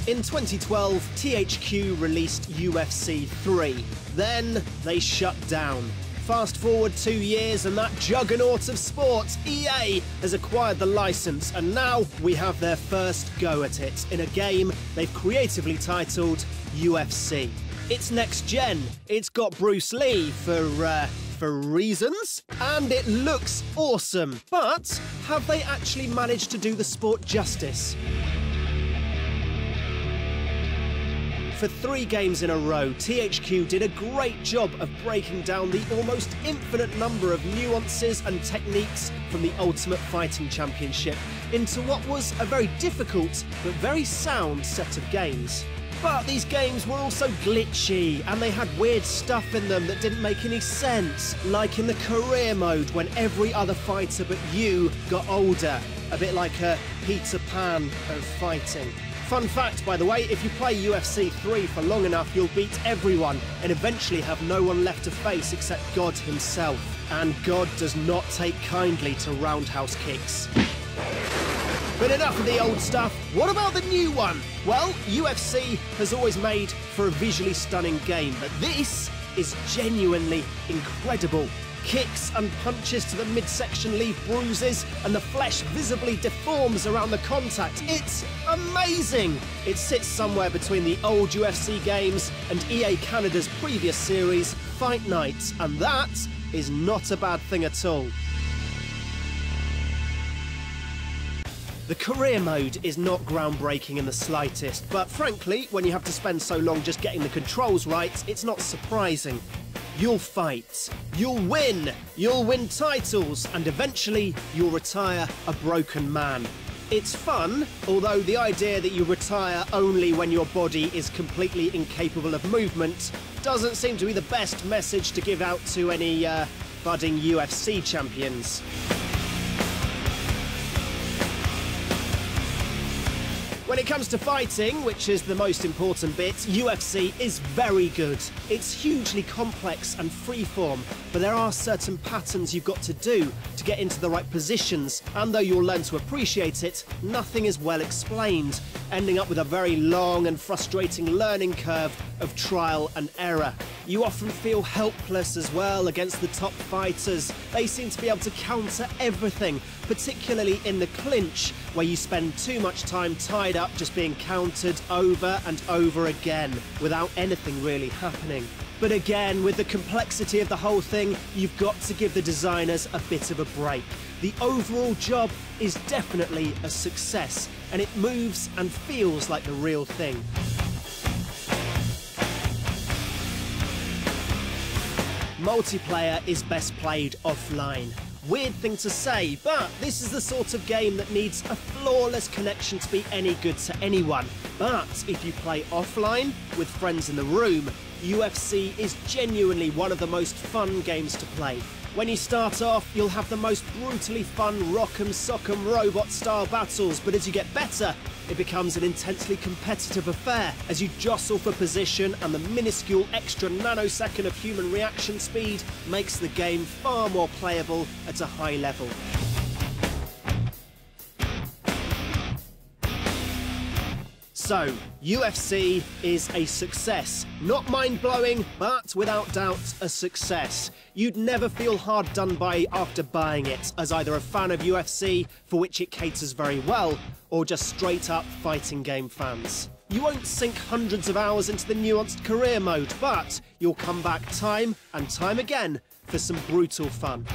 In 2012, THQ released UFC 3. Then they shut down. Fast forward 2 years and that juggernaut of sports, EA, has acquired the license, and now we have their first go at it in a game they've creatively titled UFC. It's next gen, it's got Bruce Lee for reasons, and it looks awesome. But have they actually managed to do the sport justice? For 3 games in a row, THQ did a great job of breaking down the almost infinite number of nuances and techniques from the Ultimate Fighting Championship into what was a very difficult but very sound set of games. But these games were also glitchy, and they had weird stuff in them that didn't make any sense, like in the career mode when every other fighter but you got older, a bit like a Peter Pan of fighting. Fun fact, by the way, if you play UFC 3 for long enough, you'll beat everyone and eventually have no one left to face except God himself. And God does not take kindly to roundhouse kicks. But enough of the old stuff, what about the new one? Well, UFC has always made for a visually stunning game, but this is genuinely incredible. Kicks and punches to the midsection leave bruises, and the flesh visibly deforms around the contact. It's amazing! It sits somewhere between the old UFC games and EA Canada's previous series, Fight Night, and that is not a bad thing at all. The career mode is not groundbreaking in the slightest, but frankly, when you have to spend so long just getting the controls right, it's not surprising. You'll fight, you'll win titles, and eventually you'll retire a broken man. It's fun, although the idea that you retire only when your body is completely incapable of movement doesn't seem to be the best message to give out to any budding UFC champions. When it comes to fighting, which is the most important bit, UFC is very good. It's hugely complex and freeform, but there are certain patterns you've got to do to get into the right positions, and though you'll learn to appreciate it, nothing is well explained, ending up with a very long and frustrating learning curve of trial and error. You often feel helpless as well against the top fighters. They seem to be able to counter everything, particularly in the clinch, where you spend too much time tied up just being countered over and over again, without anything really happening. But again, with the complexity of the whole thing, you've got to give the designers a bit of a break. The overall job is definitely a success, and it moves and feels like the real thing. Multiplayer is best played offline. Weird thing to say, but this is the sort of game that needs a flawless connection to be any good to anyone. But if you play offline with friends in the room, UFC is genuinely one of the most fun games to play. When you start off, you'll have the most brutally fun rock'em sock'em robot style battles, but as you get better, it becomes an intensely competitive affair as you jostle for position, and the minuscule extra nanosecond of human reaction speed makes the game far more playable at a high level. So, UFC is a success. Not mind-blowing, but without doubt a success. You'd never feel hard done by after buying it, as either a fan of UFC, for which it caters very well, or just straight-up fighting game fans. You won't sink hundreds of hours into the nuanced career mode, but you'll come back time and time again for some brutal fun.